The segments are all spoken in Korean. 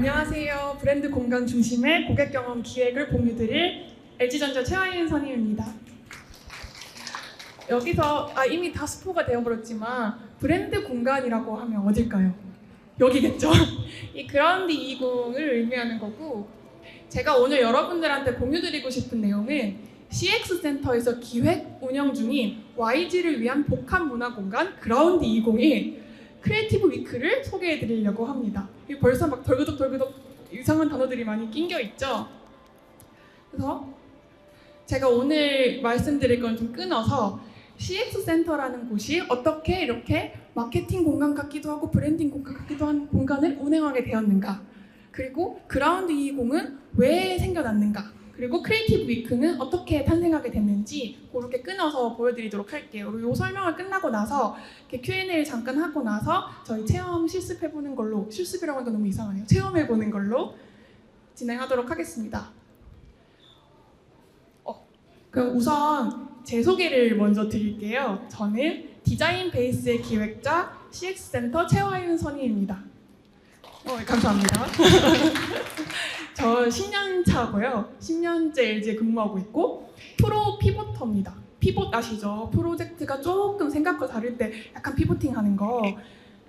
안녕하세요. 브랜드 공간 중심의 고객 경험 기획을 공유드릴 LG전자 최하윤 선임입니다. 여기서 이미 다 스포가 되어버렸지만 브랜드 공간이라고 하면 어딜까요? 여기겠죠? 이 그라운드 20을 의미하는 거고, 제가 오늘 여러분들한테 공유드리고 싶은 내용은 CX 센터에서 기획 운영 중인 YG를 위한 복합 문화 공간 그라운드 20의 크리에이티브 위크를 소개해 드리려고 합니다. 벌써 막 덜그덕 이상한 단어들이 많이 낑겨 있죠? 그래서 제가 오늘 말씀드릴 건 좀 끊어서 CX 센터라는 곳이 어떻게 이렇게 마케팅 공간 같기도 하고 브랜딩 공간 같기도 한 공간을 운영하게 되었는가, 그리고 그라운드 20은 왜 생겨났는가, 그리고 크리에이티브 위크는 어떻게 탄생하게 됐는지 그렇게 끊어서 보여드리도록 할게요. 그리고 이 설명을 끝나고 나서 Q&A를 잠깐 하고 나서 저희 체험 실습해보는 걸로, 실습이라고 하니까 너무 이상하네요. 체험해보는 걸로 진행하도록 하겠습니다. 그럼 우선 제 소개를 먼저 드릴게요. 저는 디자인 베이스의 기획자 CX 센터 최하윤 선임입니다. 감사합니다. 저 10년 차고요. 10년째 LG에 근무하고 있고 프로 피보터입니다. 피봇 아시죠? 프로젝트가 조금 생각과 다를 때 약간 피보팅 하는 거.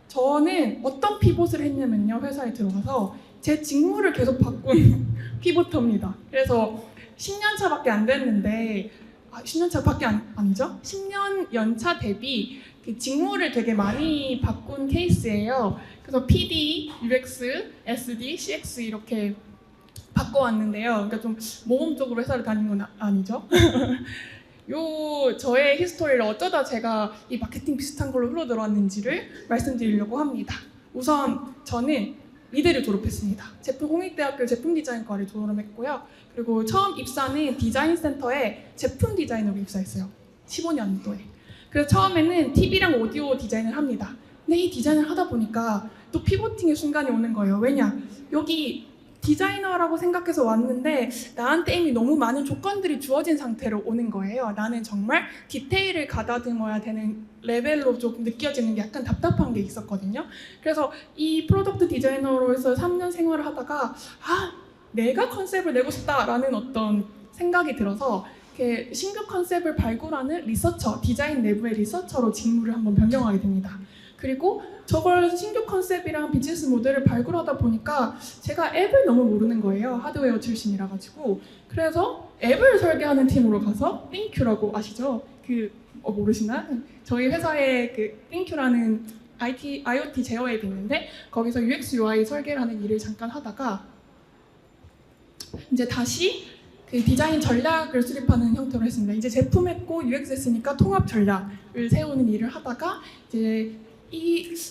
저는 어떤 피봇을 했냐면요. 회사에 들어가서 제 직무를 계속 바꾼 피보터입니다. 그래서 10년 차밖에 안 됐는데 10년 차밖에 아니죠? 10년 연차 대비 그 직무를 되게 많이 바꾼 케이스예요. 그래서 PD, UX, SD, CX 이렇게 바꿔왔는데요. 그러니까 좀 모험적으로 회사를 다닌 건 아니죠. 저의 히스토리를 어쩌다 제가 이 마케팅 비슷한 걸로 흘러들어왔는지를 말씀드리려고 합니다. 우선 저는 미대를 졸업했습니다. 홍익대학교 제품디자인과를 졸업했고요. 그리고 처음 입사는 디자인센터에 제품 디자이너로 입사했어요. 15년도에. 그래서 처음에는 TV랑 오디오 디자인을 합니다. 근데 이 디자인을 하다 보니까 또 피보팅의 순간이 오는 거예요. 왜냐? 여기 디자이너라고 생각해서 왔는데 나한테 이미 너무 많은 조건들이 주어진 상태로 오는 거예요. 나는 정말 디테일을 가다듬어야 되는 레벨로 조금 느껴지는 게 약간 답답한 게 있었거든요. 그래서 이 프로덕트 디자이너로서 3년 생활을 하다가 내가 컨셉을 내고 싶다라는 어떤 생각이 들어서 이렇게 신규 컨셉을 발굴하는 리서처, 디자인 내부의 리서처로 직무를 한번 변경하게 됩니다. 그리고 저걸 신규 컨셉이랑 비즈니스 모델을 발굴하다 보니까 제가 앱을 너무 모르는 거예요. 하드웨어 출신이라 가지고. 그래서 앱을 설계하는 팀으로 가서 띵큐라고 아시죠? 모르시나? 저희 회사에 띵큐라는 IoT 제어 앱이 있는데 거기서 UX, UI 설계를 하는 일을 잠깐 하다가 이제 다시 디자인 전략을 수립하는 형태로 했습니다. 이제 제품했고 UX 했으니까 통합 전략을 세우는 일을 하다가 이제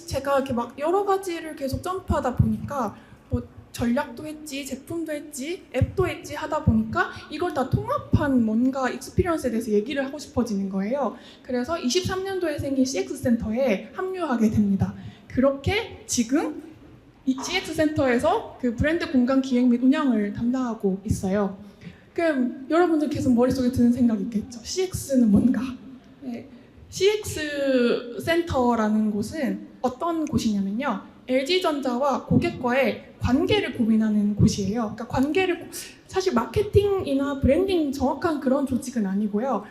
제가 이렇게 막 여러 가지를 계속 점프하다 보니까 뭐 전략도 했지, 제품도 했지, 앱도 했지 하다 보니까 이걸 다 통합한 뭔가 익스피리언스에 대해서 얘기를 하고 싶어지는 거예요. 그래서 23년도에 생긴 CX 센터에 합류하게 됩니다. 그렇게 지금 이 CX 센터에서 그 브랜드 공간 기획 및 운영을 담당하고 있어요. 그럼 여러분들 계속 머릿속에 드는 생각이 있겠죠. CX는 뭔가? 네. CX 센터라는 곳은 어떤 곳이냐면요. LG전자와 고객과의 관계를 고민하는 곳이에요. 그러니까 사실 마케팅이나 브랜딩 정확한 그런 조직은 아니고요.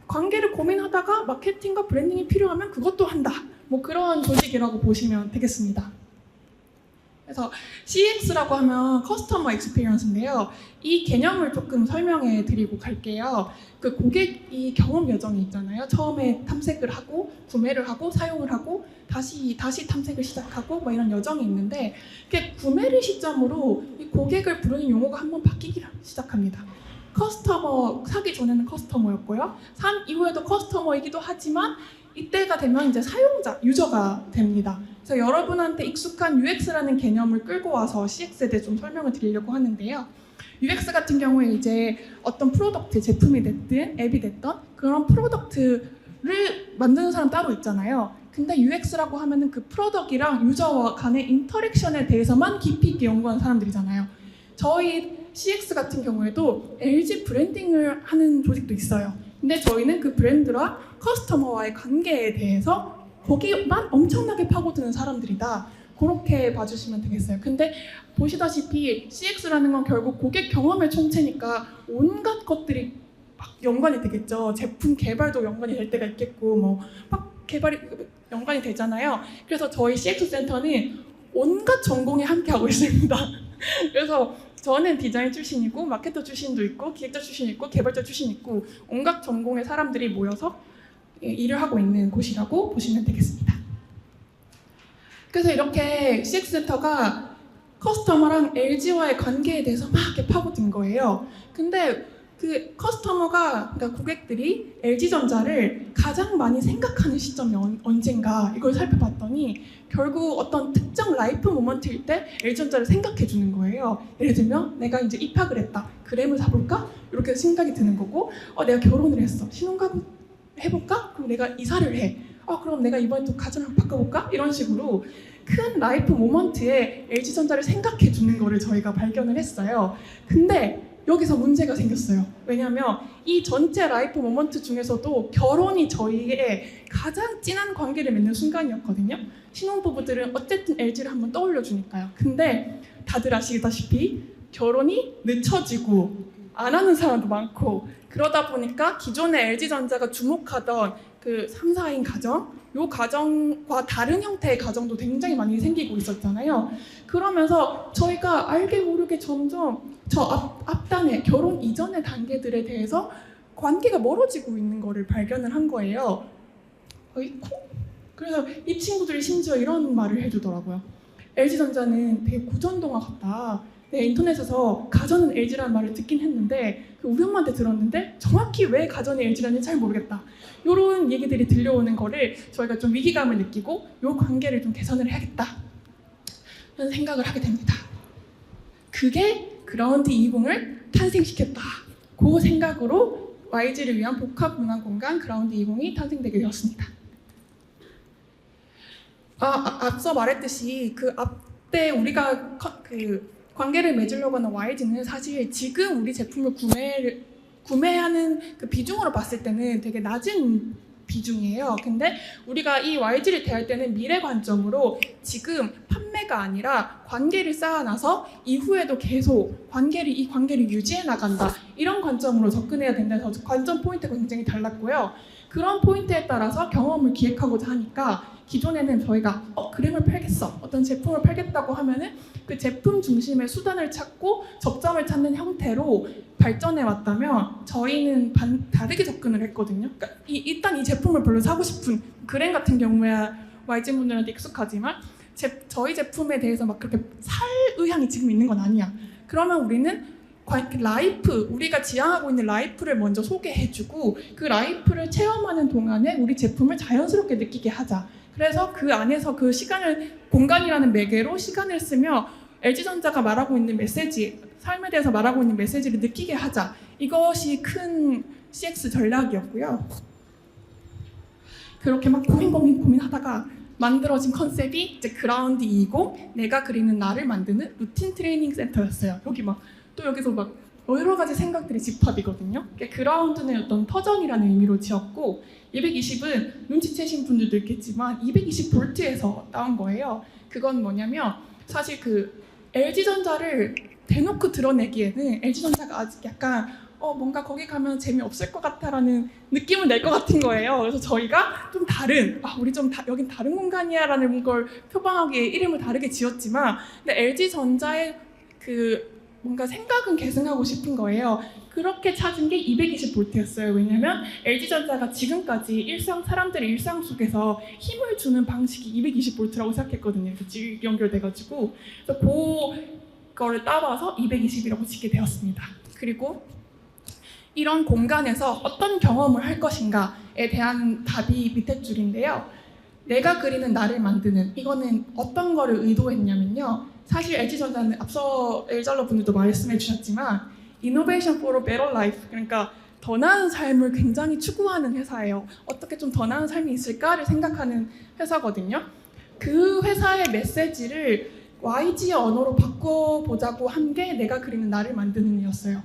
관계를 고민하다가 마케팅과 브랜딩이 필요하면 그것도 한다. 뭐 그런 조직이라고 보시면 되겠습니다. 그래서 CX라고 하면 커스터머 익스피리언스인데요. 이 개념을 조금 설명해 드리고 갈게요. 그 고객이 경험 여정이 있잖아요. 처음에 탐색을 하고 구매를 하고 사용을 하고 다시 탐색을 시작하고 뭐 이런 여정이 있는데 구매를 시점으로 이 고객을 부르는 용어가 한번 바뀌기 시작합니다. 커스터머, 사기 전에는 커스터머였고요. 산 이후에도 커스터머이기도 하지만 이때가 되면 이제 사용자, 유저가 됩니다. 그래서 여러분한테 익숙한 UX라는 개념을 끌고 와서 CX에 대해 좀 설명을 드리려고 하는데요. UX 같은 경우에 이제 어떤 프로덕트, 제품이 됐든 앱이 됐든 그런 프로덕트를 만드는 사람 따로 있잖아요. 근데 UX라고 하면은 그 프로덕트랑 유저와 간의 인터랙션에 대해서만 깊이 있게 연구하는 사람들이잖아요. 저희 CX 같은 경우에도 LG 브랜딩을 하는 조직도 있어요. 근데 저희는 그 브랜드와 커스터머와의 관계에 대해서 거기만 엄청나게 파고드는 사람들이다. 그렇게 봐주시면 되겠어요. 근데 보시다시피 CX라는 건 결국 고객 경험의 총체니까 온갖 것들이 막 연관이 되겠죠. 제품 개발도 연관이 될 때가 있겠고 막 개발이 연관이 되잖아요. 그래서 저희 CX 센터는 온갖 전공이 함께 하고 있습니다. 그래서 저는 디자인 출신이고 마케터 출신도 있고 기획자 출신 있고 개발자 출신 있고 온갖 전공의 사람들이 모여서 일을 하고 있는 곳이라고 보시면 되겠습니다. 그래서 이렇게 CX 센터가 커스터머랑 LG와의 관계에 대해서 막 이렇게 파고든 거예요. 근데 그 커스터머가, 그러니까 고객들이 LG전자를 가장 많이 생각하는 시점이 언젠가 이걸 살펴봤더니 결국 어떤 특정 라이프 모먼트일 때 LG전자를 생각해 주는 거예요. 예를 들면 내가 이제 입학을 했다. 그램을 사볼까? 이렇게 생각이 드는 거고 내가 결혼을 했어. 신혼가구 해볼까? 그럼 내가 이사를 해. 그럼 내가 이번에 또 가전을 바꿔볼까? 이런 식으로 큰 라이프 모먼트에 LG전자를 생각해 주는 거를 저희가 발견을 했어요. 근데 여기서 문제가 생겼어요. 왜냐하면 이 전체 라이프 모먼트 중에서도 결혼이 저희의 가장 진한 관계를 맺는 순간이었거든요. 신혼부부들은 어쨌든 LG를 한번 떠올려 주니까요. 근데 다들 아시다시피 결혼이 늦춰지고 안 하는 사람도 많고 그러다 보니까 기존의 LG전자가 주목하던 그 3, 4인 가정, 요 가정과 다른 형태의 가정도 굉장히 많이 생기고 있었잖아요. 그러면서 저희가 알게 모르게 점점 저 앞단에 결혼 이전의 단계들에 대해서 관계가 멀어지고 있는 거를 발견을 한 거예요. 어이쿠? 그래서 이 친구들이 심지어 이런 말을 해주더라고요. LG전자는 되게 고전동화 같다. 네, 인터넷에서 가전은 LG라는 말을 듣긴 했는데 우리 엄마한테 들었는데 정확히 왜 가전이 LG라는지 잘 모르겠다. 이런 얘기들이 들려오는 거를 저희가 좀 위기감을 느끼고 이 관계를 좀 개선을 해야겠다 라는 생각을 하게 됩니다. 그게 그라운드 20을 탄생시켰다. 그 생각으로 YG를 위한 복합 문화 공간 그라운드 20이 탄생되게 되었습니다. 앞서 말했듯이 그 앞때 우리가 관계를 맺으려고 하는 YG는 사실 지금 우리 제품을 구매하는 그 비중으로 봤을 때는 되게 낮은 비중이에요. 근데 우리가 이 YG를 대할 때는 미래 관점으로 지금 판매가 아니라 관계를 쌓아놔서 이후에도 계속 이 관계를 유지해 나간다. 이런 관점으로 접근해야 된다서 관점 포인트가 굉장히 달랐고요. 그런 포인트에 따라서 경험을 기획하고자 하니까 기존에는 저희가 그림을 팔겠어, 어떤 제품을 팔겠다고 하면은 그 제품 중심의 수단을 찾고 접점을 찾는 형태로 발전해 왔다면 저희는 다르게 접근을 했거든요. 그러니까 일단 이 제품을 별로 사고 싶은 그램 같은 경우에 YG 분들한테 익숙하지만 저희 제품에 대해서 막 그렇게 살 의향이 지금 있는 건 아니야. 그러면 우리는 우리가 지향하고 있는 라이프를 먼저 소개해주고 그 라이프를 체험하는 동안에 우리 제품을 자연스럽게 느끼게 하자. 그래서 그 안에서 그 공간이라는 매개로 시간을 쓰며 LG전자가 말하고 있는 메시지, 삶에 대해서 말하고 있는 메시지를 느끼게 하자. 이것이 큰 CX 전략이었고요. 그렇게 막 고민하다가 만들어진 컨셉이 이제 그라운드 20, 내가 그리는 나를 만드는 루틴 트레이닝 센터였어요. 여기서 막 여러 가지 생각들이 집합이거든요. 그라운드는 어떤 터전이라는 의미로 지었고 220은 눈치채신 분들도 있겠지만 220V에서 나온 거예요. 그건 뭐냐면 사실 그 LG전자를 대놓고 드러내기에는 LG전자가 아직 약간 뭔가 거기 가면 재미없을 것 같다라는 느낌을 낼 것 같은 거예요. 그래서 저희가 좀 다른, 여긴 다른 공간이야 라는 걸 표방하기에 이름을 다르게 지었지만 근데 LG전자의 뭔가 생각은 계승하고 싶은 거예요. 그렇게 찾은 게 220V였어요. 왜냐면 LG전자가 지금까지 사람들의 일상 속에서 힘을 주는 방식이 220V라고 생각했거든요. 그래서 연결돼가지고 그래서 그거를 따봐서 220이라고 짓게 되었습니다. 그리고 이런 공간에서 어떤 경험을 할 것인가에 대한 답이 밑에 줄인데요. 내가 그리는 나를 만드는 이거는 어떤 거를 의도했냐면요. 사실 LG전자는 앞서 엘잘러 분들도 말씀해 주셨지만 Innovation for a Better Life, 그러니까 더 나은 삶을 굉장히 추구하는 회사예요. 어떻게 좀 더 나은 삶이 있을까를 생각하는 회사거든요. 그 회사의 메시지를 YG의 언어로 바꿔보자고 한 게 내가 그리는 나를 만드는 이었어요.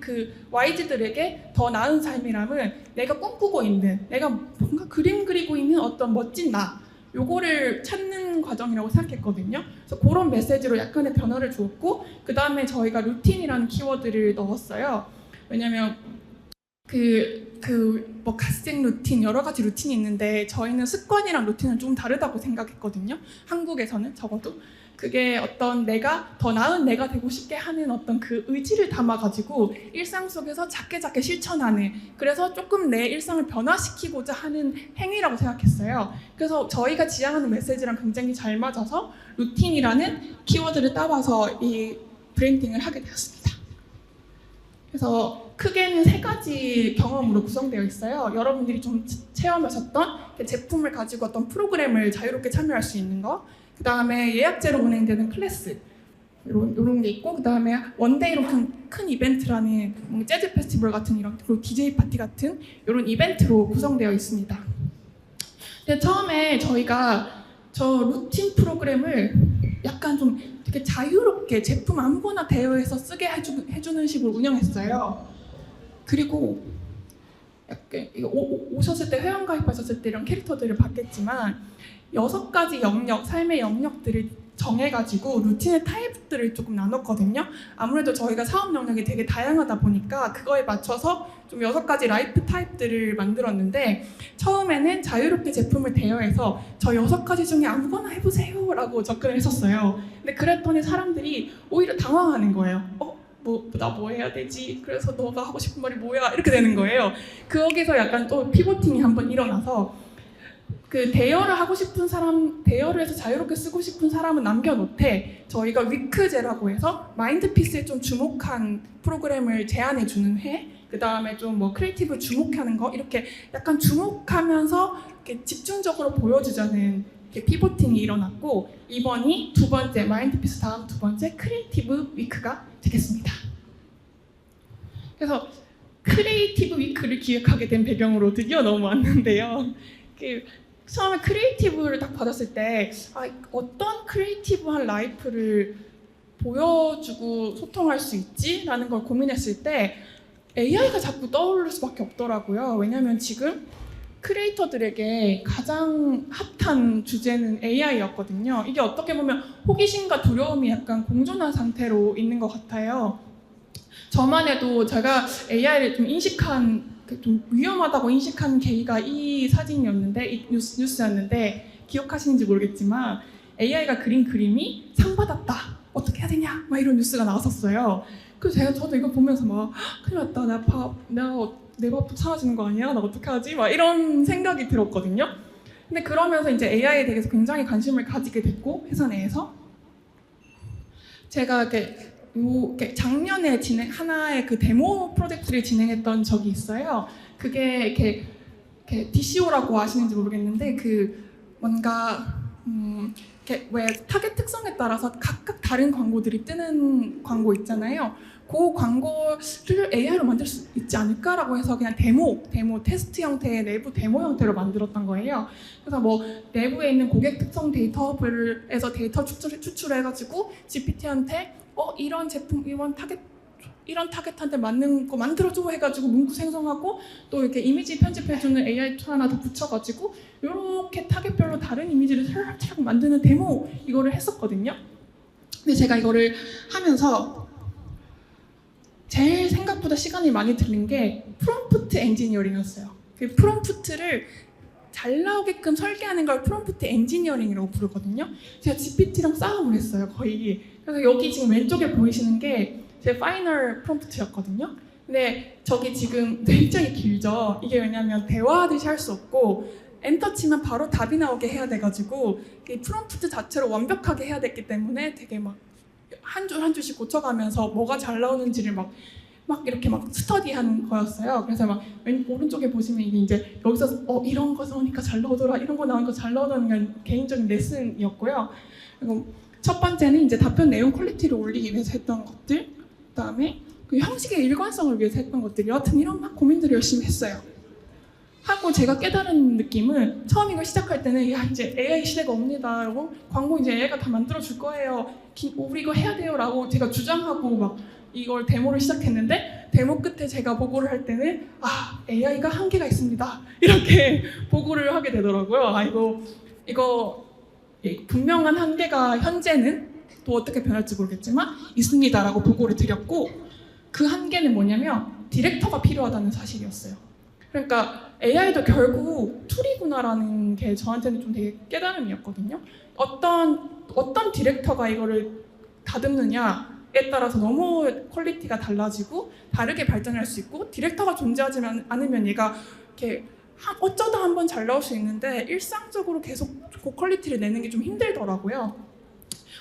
그 YG들에게 더 나은 삶이라면 내가 꿈꾸고 있는, 내가 뭔가 그림 그리고 있는 어떤 멋진 나, 요거를 찾는 과정이라고 생각했거든요. 그래서 그런 메시지로 약간의 변화를 주었고 그 다음에 저희가 루틴이라는 키워드를 넣었어요. 왜냐면 뭐 갓생 루틴 여러 가지 루틴이 있는데 저희는 습관이랑 루틴은 좀 다르다고 생각했거든요. 한국에서는 적어도 그게 어떤 내가 더 나은 내가 되고 싶게 하는 어떤 그 의지를 담아가지고 일상 속에서 작게 실천하는, 그래서 조금 내 일상을 변화시키고자 하는 행위라고 생각했어요. 그래서 저희가 지향하는 메시지랑 굉장히 잘 맞아서 루틴이라는 키워드를 따와서 이 브랜딩을 하게 되었습니다. 그래서 크게는 3가지 경험으로 구성되어 있어요. 여러분들이 좀 체험하셨던 제품을 가지고 어떤 프로그램을 자유롭게 참여할 수 있는 거, 그 다음에 예약제로 운행되는 클래스 이런 게 있고, 그 다음에 원데이로 큰 이벤트라는 재즈 페스티벌 같은 이런, 그리고 DJ 파티 같은 이런 이벤트로 구성되어 있습니다. 근데 처음에 저희가 저 루틴 프로그램을 약간 좀 되게 자유롭게 제품 아무거나 대여해서 쓰게 해주는 식으로 운영했어요. 그리고 약간 오셨을 때, 회원 가입하셨을 때 이런 캐릭터들을 봤겠지만 6가지 영역, 삶의 영역들을 정해가지고 루틴의 타입들을 조금 나눴거든요. 아무래도 저희가 사업 영역이 되게 다양하다 보니까 그거에 맞춰서 좀 6가지 라이프 타입들을 만들었는데, 처음에는 자유롭게 제품을 대여해서 저 6가지 중에 아무거나 해보세요 라고 접근을 했었어요. 근데 그랬더니 사람들이 오히려 당황하는 거예요. 나 뭐 해야 되지? 그래서 너가 하고 싶은 말이 뭐야? 이렇게 되는 거예요. 거기서 약간 또 피보팅이 한번 일어나서 그 대여를 하고 싶은 사람, 대여를 해서 자유롭게 쓰고 싶은 사람은 남겨놓되 저희가 위크제라고 해서 마인드피스에 좀 주목한 프로그램을 제안해 주는 회, 그 다음에 좀 뭐 크리에이티브 주목하는 거, 이렇게 약간 주목하면서 이렇게 집중적으로 보여주자는 피보팅이 일어났고, 이번이 2번째 마인드피스 다음 2번째 크리에이티브 위크가 되겠습니다. 그래서 크리에이티브 위크를 기획하게 된 배경으로 드디어 넘어왔는데요. 처음에 크리에이티브를 딱 받았을 때 어떤 크리에이티브한 라이프를 보여주고 소통할 수 있지? 라는 걸 고민했을 때 AI가 자꾸 떠오를 수밖에 없더라고요. 왜냐면 지금 크리에이터들에게 가장 핫한 주제는 AI였거든요. 이게 어떻게 보면 호기심과 두려움이 약간 공존한 상태로 있는 것 같아요. 저만 해도 제가 AI를 좀 좀 위험하다고 인식한 계기가 이 사진이었는데, 이 뉴스였는데 기억하시는지 모르겠지만 AI가 그린 그림이 상 받았다, 어떻게 해야 되냐, 막 이런 뉴스가 나왔었어요. 그래서 저도 이거 보면서 막 큰일 났다, 내 밥도 사라지는 거 아니야? 나 어떻게 하지? 막 이런 생각이 들었거든요. 근데 그러면서 이제 AI에 대해서 굉장히 관심을 가지게 됐고, 회사 내에서 제가 작년에 하나의 그 데모 프로젝트를 진행했던 적이 있어요. 그게 이렇게 DCO라고 아시는지 모르겠는데, 뭔가 왜 타겟 특성에 따라서 각각 다른 광고들이 뜨는 광고 있잖아요. 그 광고를 AI로 만들 수 있지 않을까라고 해서 그냥 데모 테스트 형태의 내부 데모 형태로 만들었던 거예요. 그래서 뭐 내부에 있는 고객 특성 데이터별에서 데이터 추출해가지고 GPT한테 이런 제품, 이런 타겟한테 맞는 거 만들어줘 해가지고 문구 생성하고, 또 이렇게 이미지 편집해주는 AI 툴 하나 더 붙여가지고 이렇게 타겟별로 다른 이미지를 차곡차곡 만드는 데모, 이거를 했었거든요. 근데 제가 이거를 하면서 제일 생각보다 시간이 많이 들린 게 프롬프트 엔지니어링이었어요. 그 프롬프트를 잘 나오게끔 설계하는 걸 프롬프트 엔지니어링이라고 부르거든요. 제가 GPT랑 싸움을 했어요, 거의. 그래서 여기 지금 왼쪽에 보이시는 게 제 파이널 프롬프트였거든요. 근데 저기 지금 굉장히 길죠. 이게 왜냐면 대화하듯이 할 수 없고 엔터 치면 바로 답이 나오게 해야 돼가지고 프롬프트 자체로 완벽하게 해야 됐기 때문에 되게 막 한 줄 한 줄씩 고쳐가면서 뭐가 잘 나오는지를 막 이렇게 스터디한 거였어요. 그래서 오른쪽에 보시면 이게 이제 여기서 이런 거 나오니까 잘 나오더라, 이런 거 나오니까 잘 나오더라는 게 개인적인 레슨이었고요. 그리고 첫 번째는 이제 답변 내용 퀄리티를 올리기 위해서 했던 것들, 그다음에 그 형식의 일관성을 위해서 했던 것들, 여하튼 이런 고민들을 열심히 했어요. 하고 제가 깨달은 느낌은, 처음 이거 시작할 때는 이제 AI 시대가 옵니다, 라고 광고 이제 AI가 다 만들어줄 거예요, 우리 이거 해야 돼요 라고 제가 주장하고 이걸 데모를 시작했는데, 데모 끝에 제가 보고를 할 때는 AI가 한계가 있습니다, 이렇게 보고를 하게 되더라고요. 이거 이거 분명한 한계가 현재는 또 어떻게 변할지 모르겠지만 있습니다라고 보고를 드렸고, 그 한계는 뭐냐면 디렉터가 필요하다는 사실이었어요. 그러니까 AI도 결국 툴이구나라는 게 저한테는 좀 되게 깨달음이었거든요. 어떤 디렉터가 이거를 다듬느냐에 따라서 너무 퀄리티가 달라지고 다르게 발전할 수 있고, 디렉터가 존재하지 않으면 얘가 이렇게 어쩌다 한번 잘 나올 수 있는데 일상적으로 계속 고퀄리티를 내는 게 좀 힘들더라고요.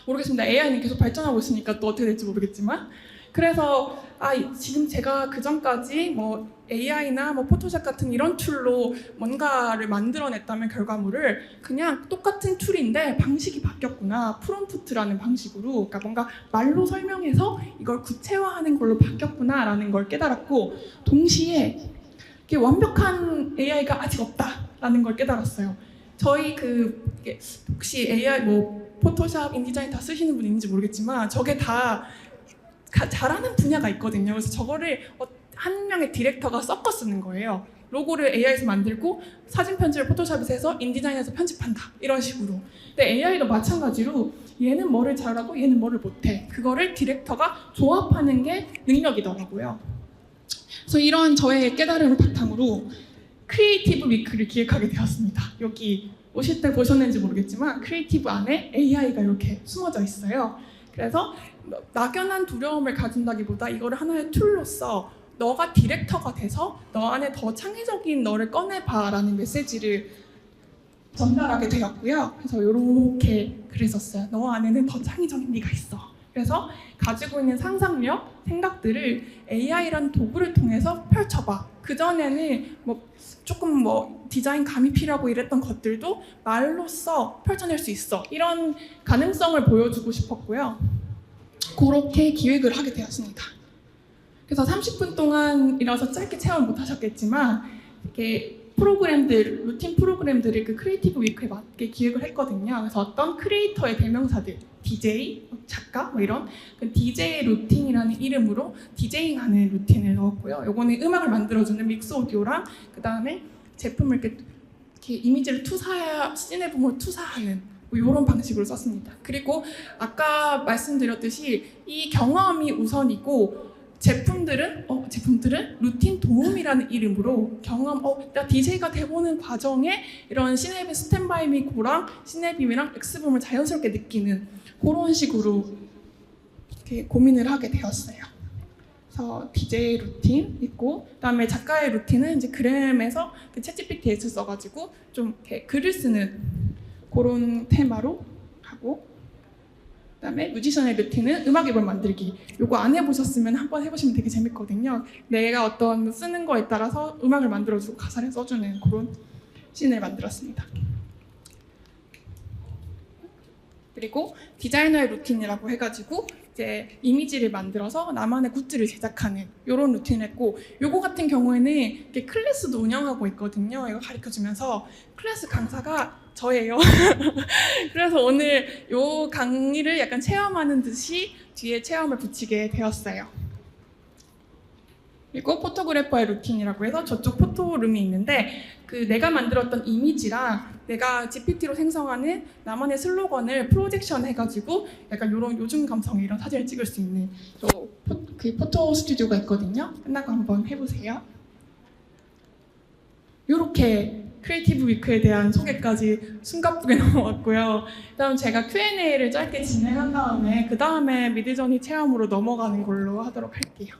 모르겠습니다. AI는 계속 발전하고 있으니까 또 어떻게 될지 모르겠지만, 그래서 지금 제가 그 전까지 뭐 AI나 뭐 포토샵 같은 이런 툴로 뭔가를 만들어냈다면 결과물을 그냥 똑같은 툴인데 방식이 바뀌었구나, 프롬프트라는 방식으로, 그러니까 뭔가 말로 설명해서 이걸 구체화하는 걸로 바뀌었구나라는 걸 깨달았고, 동시에 이게 완벽한 AI가 아직 없다라는 걸 깨달았어요. 저희 혹시 AI 뭐 포토샵, 인디자인 다 쓰시는 분 있는지 모르겠지만 저게 다 잘하는 분야가 있거든요. 그래서 저거를 한 명의 디렉터가 섞어 쓰는 거예요. 로고를 AI에서 만들고 사진 편집을 포토샵에서 해서 인디자인에서 편집한다, 이런 식으로. 근데 AI도 마찬가지로 얘는 뭐를 잘하고 얘는 뭐를 못해, 그거를 디렉터가 조합하는 게 능력이더라고요. 그래서 이런 저의 깨달음을 바탕으로 크리에이티브 위크를 기획하게 되었습니다. 여기 오실 때 보셨는지 모르겠지만 크리에이티브 안에 AI가 이렇게 숨어져 있어요. 그래서 막연한 두려움을 가진다기보다 이거를 하나의 툴로서 너가 디렉터가 돼서 너 안에 더 창의적인 너를 꺼내봐 라는 메시지를 전달하게 되었고요. 그래서 이렇게 글을 썼어요. 너 안에는 더 창의적인 네가 있어. 그래서 가지고 있는 상상력, 생각들을 AI라는 도구를 통해서 펼쳐봐. 그전에는 조금 디자인 감이 필요하고 이랬던 것들도 말로써 펼쳐낼 수 있어. 이런 가능성을 보여주고 싶었고요. 그렇게 기획을 하게 되었습니다. 그래서 30분 동안이라서 짧게 체험 못 하셨겠지만 이렇게 루틴 프로그램들을 그 크리에이티브 위크에 맞게 기획을 했거든요. 그래서 어떤 크리에이터의 대명사들, DJ, 작가 이런 DJ 루틴이라는 이름으로 디제잉하는 루틴을 넣었고요. 요거는 음악을 만들어주는 믹스 오디오랑 그 다음에 제품을 이렇게 이미지를 시네붐을 투사하는 이런 방식으로 썼습니다. 그리고 아까 말씀드렸듯이 이 경험이 우선이고 제품들은 루틴 도움이라는 이름으로 나 DJ가 돼보는 과정에 이런 시네빔 스탠바이 미 고랑 시네빔이랑 엑스붐을 자연스럽게 느끼는 그런 식으로 이렇게 고민을 하게 되었어요. 그래서 DJ 루틴 있고, 그다음에 작가의 루틴은 이제 그램에서 챗GPT에서 써가지고 좀 이렇게 글을 쓰는 그런 테마로 하고, 그다음에 뮤지션의 루틴은 음악 앨범 만들기. 요거 안 해보셨으면 한번 해보시면 되게 재밌거든요. 내가 어떤 쓰는 거에 따라서 음악을 만들어주고 가사를 써주는 그런 씬을 만들었습니다. 그리고 디자이너의 루틴이라고 해가지고 이제 이미지를 만들어서 나만의 굿즈를 제작하는 이런 루틴을 했고, 요거 같은 경우에는 이렇게 클래스도 운영하고 있거든요. 이거 가르쳐주면서 클래스 강사가 저예요. 그래서 오늘 요 강의를 약간 체험하는 듯이 뒤에 체험을 붙이게 되었어요. 그리고 포토그래퍼의 루틴이라고 해서 저쪽 포토룸이 있는데 내가 만들었던 이미지랑 내가 GPT로 생성하는 나만의 슬로건을 프로젝션 해가지고 약간 이런 요즘 감성의 이런 사진을 찍을 수 있는 그 포토 스튜디오가 있거든요. 끝나고 한번 해보세요. 이렇게 크리에이티브 위크에 대한 소개까지 숨가쁘게 넘어왔고요. 그다음 제가 Q&A를 짧게 진행한 다음에 그 다음에 미드저니 체험으로 넘어가는 걸로 하도록 할게요.